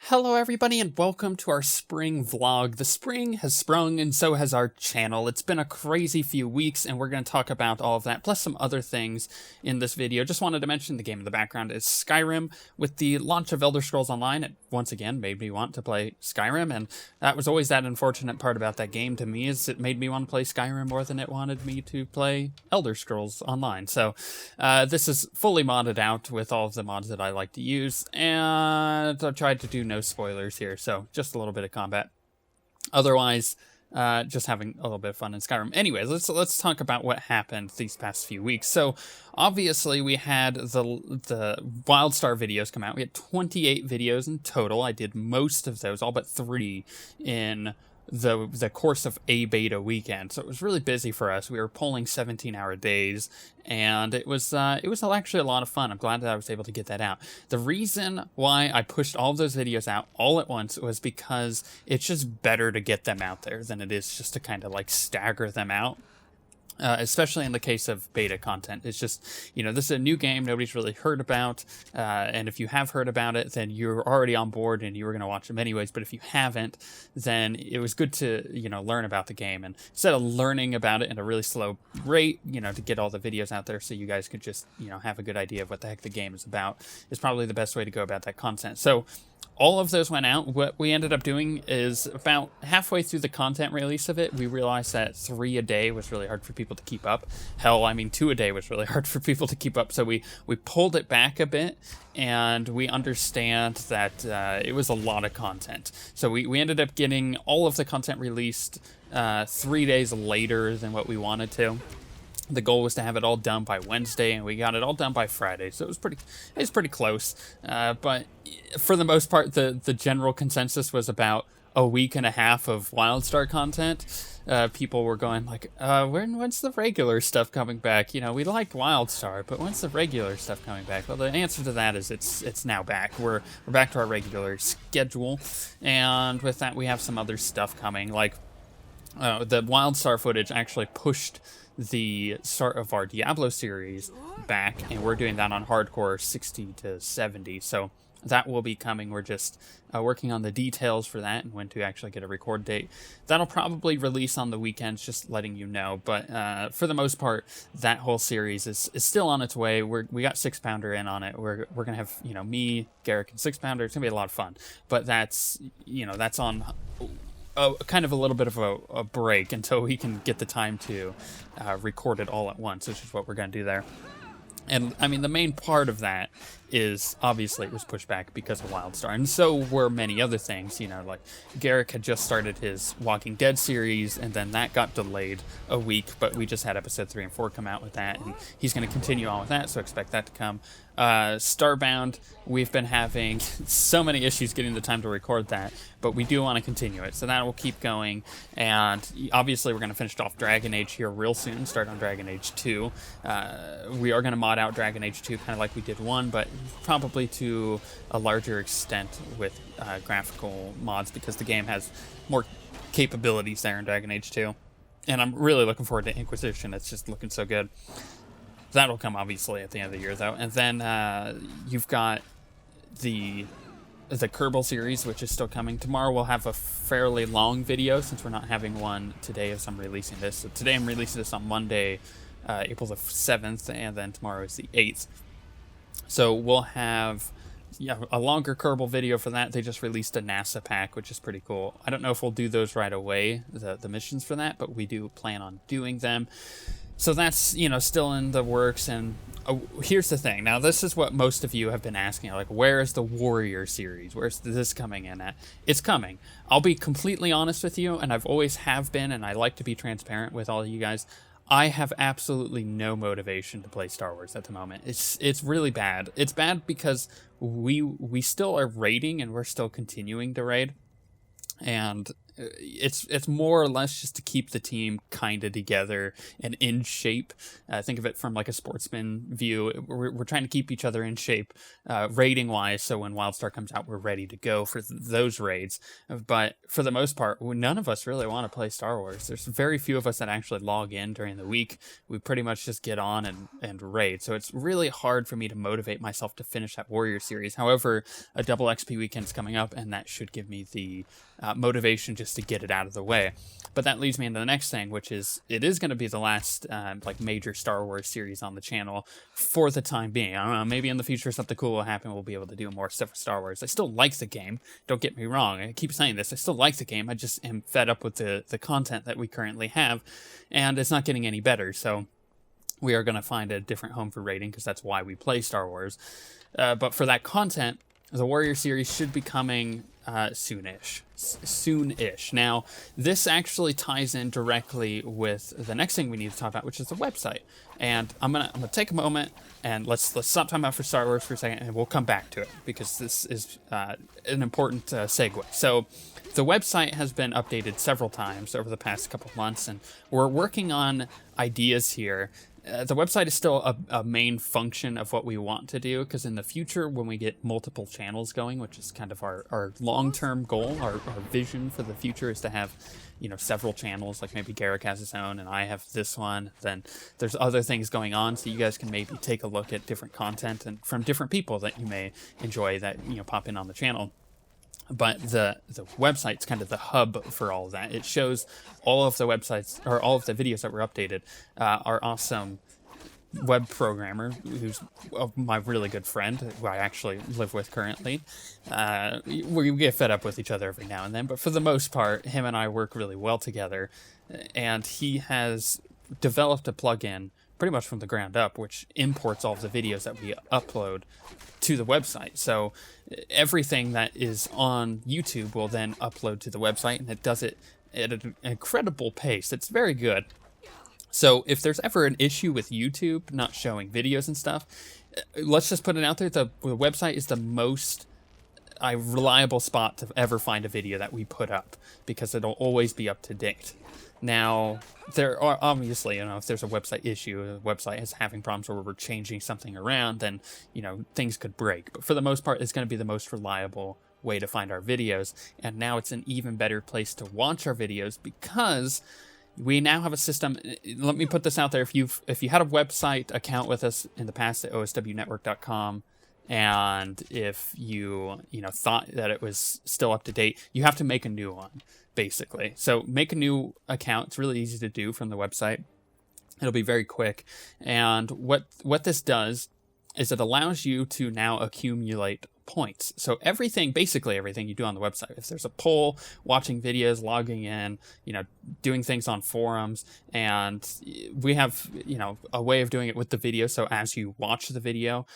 Hello everybody and welcome to our spring vlog. The spring has sprung and so has our channel. It's been a crazy few weeks and we're going to talk about all of that plus some other things in this video. Just wanted to mention the game in the background is Skyrim. With the launch of Elder Scrolls Online, it once again made me want to play Skyrim, and that was always that unfortunate part about that game to me, is it made me want to play Skyrim more than it wanted me to play Elder Scrolls Online. So this is fully modded out with all of the mods that I like to use, and I've tried to do no spoilers here, so just a little bit of combat. Otherwise, just having a little bit of fun in Skyrim. Anyways, let's talk about what happened these past few weeks. So obviously we had the WildStar videos come out. We had 28 videos in total. I did most of those, all but 3 in the course of a beta weekend, so it was really busy for us. We were pulling 17-hour days, and it was actually a lot of fun. I'm glad that I was able to get that out. The reason why I pushed all of those videos out all at once was because it's just better to get them out there than it is just to kind of like stagger them out. Especially in the case of beta content. It's just, this is a new game nobody's really heard about, and if you have heard about it, then you're already on board and you were going to watch them anyways. But if you haven't, then it was good to, learn about the game. And instead of learning about it at a really slow rate, to get all the videos out there so you guys could just, have a good idea of what the heck the game is about, is probably the best way to go about that content. So all of those went out. What we ended up doing is about halfway through the content release of it, we realized that 3 a day was really hard for people to keep up. Hell, I mean, 2 a day was really hard for people to keep up. So we pulled it back a bit, and we understand that it was a lot of content. So we ended up getting all of the content released 3 days later than what we wanted to. The goal was to have it all done by Wednesday, and we got it all done by Friday, so it was pretty close. But for the most part, the general consensus was about a week and a half of WildStar content. People were going like, when's the regular stuff coming back? We like WildStar, but when's the regular stuff coming back? Well, the answer to that is it's now back. We're back to our regular schedule, and with that, we have some other stuff coming. Like the WildStar footage actually pushed the start of our Diablo series back, and we're doing that on hardcore 60 to 70, so that will be coming. We're just working on the details for that and when to actually get a record date. That'll probably release on the weekends, just letting you know, but for the most part, that whole series is still on its way. We got Six Pounder in on it. We're gonna have me, Garrick, and Six Pounder. It's gonna be a lot of fun, but that's that's on kind of a little bit of a break until we can get the time to record it all at once, which is what we're going to do there. And, I mean, the main part of that is, obviously, it was pushed back because of WildStar, and so were many other things, like Garrick had just started his Walking Dead series, and then that got delayed a week, but we just had episode 3 and 4 come out with that, and he's going to continue on with that, so expect that to come. Starbound, we've been having so many issues getting the time to record that, but we do want to continue it, so that will keep going. And obviously we're going to finish off Dragon Age here real soon, start on Dragon Age 2. We are going to mod out Dragon Age 2 kind of like we did 1, but probably to a larger extent with graphical mods, because the game has more capabilities there in Dragon Age 2. And I'm really looking forward to Inquisition. It's just looking so good. That'll come, obviously, at the end of the year, though. And then you've got the Kerbal series, which is still coming. Tomorrow we'll have a fairly long video, since we're not having one today as I'm releasing this. So today I'm releasing this on Monday, April the 7th, and then tomorrow is the 8th. So we'll have a longer Kerbal video for that. They just released a NASA pack, which is pretty cool. I don't know if we'll do those right away, the missions for that, but we do plan on doing them. So that's, still in the works. And here's the thing. Now, this is what most of you have been asking. Like, where is the Warrior series? Where's this coming in at? It's coming. I'll be completely honest with you, and I've always have been, and I like to be transparent with all of you guys. I have absolutely no motivation to play Star Wars at the moment. It's really bad. It's bad because we still are raiding, and we're still continuing to raid. And it's more or less just to keep the team kind of together and in shape. Think of it from like a sportsman view. We're trying to keep each other in shape, raiding wise, so when Wildstar comes out, we're ready to go for those raids. But for the most part, none of us really want to play Star Wars. There's very few of us that actually log in during the week. We pretty much just get on and raid. So it's really hard for me to motivate myself to finish that Warrior series. However, a double XP weekend is coming up, and that should give me the motivation just to get it out of the way. But that leads me into the next thing, which is it is going to be the last like major Star Wars series on the channel for the time being. I don't know, maybe in the future something cool will happen. We'll be able to do more stuff with Star Wars. I still like the game. Don't get me wrong. I keep saying this. I still like the game. I just am fed up with the content that we currently have, and it's not getting any better. So we are going to find a different home for raiding, because that's why we play Star Wars. But for that content, the Warrior series should be coming soonish. Now, this actually ties in directly with the next thing we need to talk about, which is the website. And I'm gonna take a moment and let's stop talking about for Star Wars for a second, and we'll come back to it, because this is an important segue. So the website has been updated several times over the past couple months, and we're working on ideas here. The website is still a main function of what we want to do, because in the future, when we get multiple channels going, which is kind of our long-term goal, our vision for the future is to have, several channels, like maybe Garrick has his own and I have this one. Then there's other things going on, so you guys can maybe take a look at different content and from different people that you may enjoy that, pop in on the channel. But the website's kind of the hub for all of that. It shows all of the websites, or all of the videos that were updated. Our awesome web programmer, who's my really good friend, who I actually live with currently. We get fed up with each other every now and then, but for the most part, him and I work really well together. And he has developed a plugin pretty much from the ground up, which imports all of the videos that we upload to the website. So everything that is on YouTube will then upload to the website, and it does it at an incredible pace. It's very good. So if there's ever an issue with YouTube not showing videos and stuff, let's just put it out there. The website is the most reliable spot to ever find a video that we put up, because it'll always be up to date. Now, there are obviously, if there's a website issue, a website is having problems where we're changing something around, then, things could break. But for the most part, it's going to be the most reliable way to find our videos. And now it's an even better place to watch our videos, because we now have a system. Let me put this out there. If you had a website account with us in the past at OSWnetwork.com, and if you thought that it was still up to date, you have to make a new one, basically. So make a new account. It's really easy to do from the website. It'll be very quick. And what this does is it allows you to now accumulate points. So basically everything you do on the website, if there's a poll, watching videos, logging in, doing things on forums, and we have, a way of doing it with the video. So as you watch the video,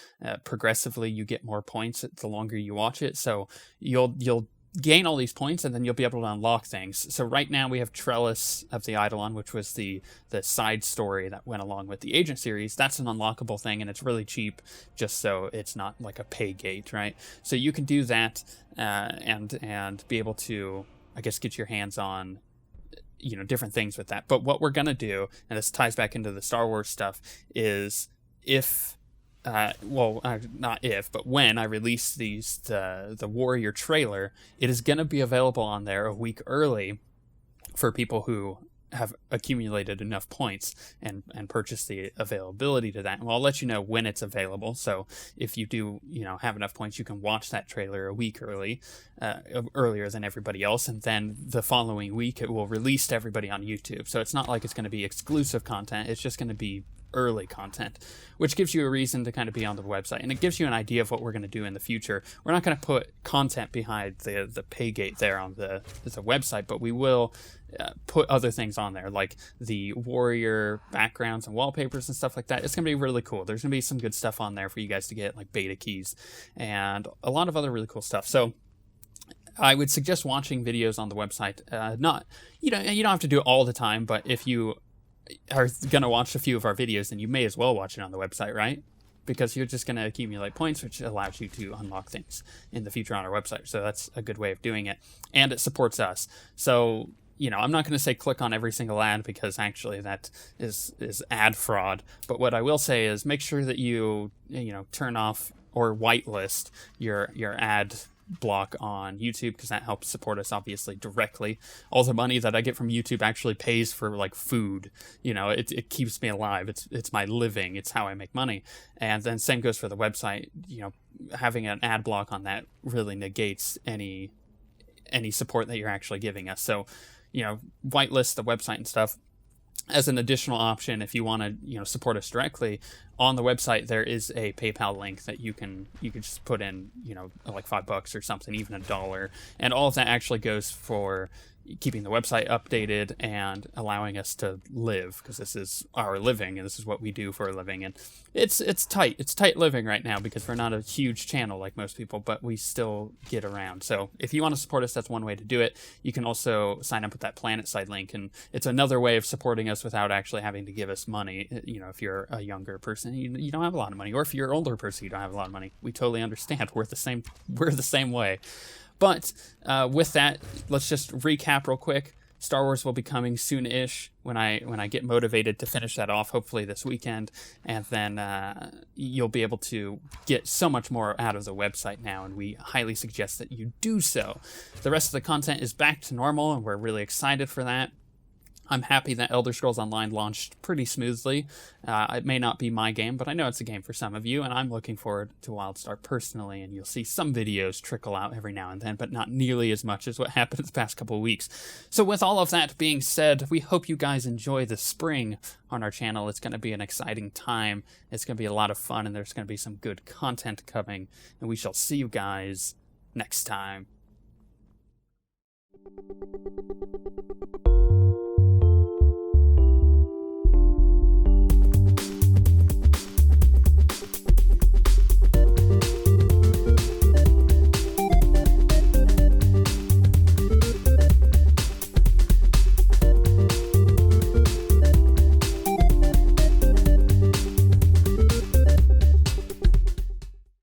progressively you get more points the longer you watch it. So you'll gain all these points, and then you'll be able to unlock things. So right now we have Trellis of the Eidolon, which was the side story that went along with the Agent series. That's an unlockable thing, and it's really cheap, just so it's not like a pay gate, right? So you can do that and be able to, I guess, get your hands on different things with that. But what we're gonna do, and this ties back into the Star Wars stuff, is not if, but when I release the Warrior trailer, it is going to be available on there a week early for people who have accumulated enough points and purchase the availability to that. And I'll let you know when it's available. So if you do, have enough points, you can watch that trailer a week earlier than everybody else. And then the following week, it will release to everybody on YouTube. So it's not like it's going to be exclusive content. It's just going to be early content, which gives you a reason to kind of be on the website, and it gives you an idea of what we're going to do in the future. We're not going to put content behind the pay gate there on the website, but we will put other things on there, like the Warrior backgrounds and wallpapers and stuff like that. It's going to be really cool. There's going to be some good stuff on there for you guys to get, like beta keys and a lot of other really cool stuff. So I would suggest watching videos on the website. You don't have to do it all the time, but if you are going to watch a few of our videos, then you may as well watch it on the website, right? because you're just going to accumulate points, which allows you to unlock things in the future on our website. So that's a good way of doing it, and it supports us. So, you know, I'm not going to say click on every single ad, because actually that is ad fraud. But what I will say is make sure that you turn off or whitelist your ad block on YouTube, because that helps support us obviously directly. All the money that I get from YouTube actually pays for like food. You know, it keeps me alive. It's my living. It's how I make money. And then same goes for the website. You know, having an ad block on that really negates any support that you're actually giving us. So, you know, whitelist the website and stuff. As an additional option, if you want to, support us directly, on the website there is a PayPal link that you can just put in, like $5 or something, even $1, and all of that actually goes for keeping the website updated and allowing us to live, because this is our living and this is what we do for a living. And it's tight living right now, because we're not a huge channel like most people, but we still get around. So if you want to support us, that's one way to do it. You can also sign up with that PlanetSide link, and it's another way of supporting us without actually having to give us money. If you're a younger person, you don't have a lot of money, or if you're an older person, you don't have a lot of money. We totally understand. We're the same way. But with that, let's just recap real quick. Star Wars will be coming soon-ish when I get motivated to finish that off, hopefully this weekend. And then you'll be able to get so much more out of the website now, and we highly suggest that you do so. The rest of the content is back to normal, and we're really excited for that. I'm happy that Elder Scrolls Online launched pretty smoothly. It may not be my game, but I know it's a game for some of you, and I'm looking forward to WildStar personally, and you'll see some videos trickle out every now and then, but not nearly as much as what happened the past couple of weeks. So with all of that being said, we hope you guys enjoy the spring on our channel. It's going to be an exciting time. It's going to be a lot of fun, and there's going to be some good content coming, and we shall see you guys next time.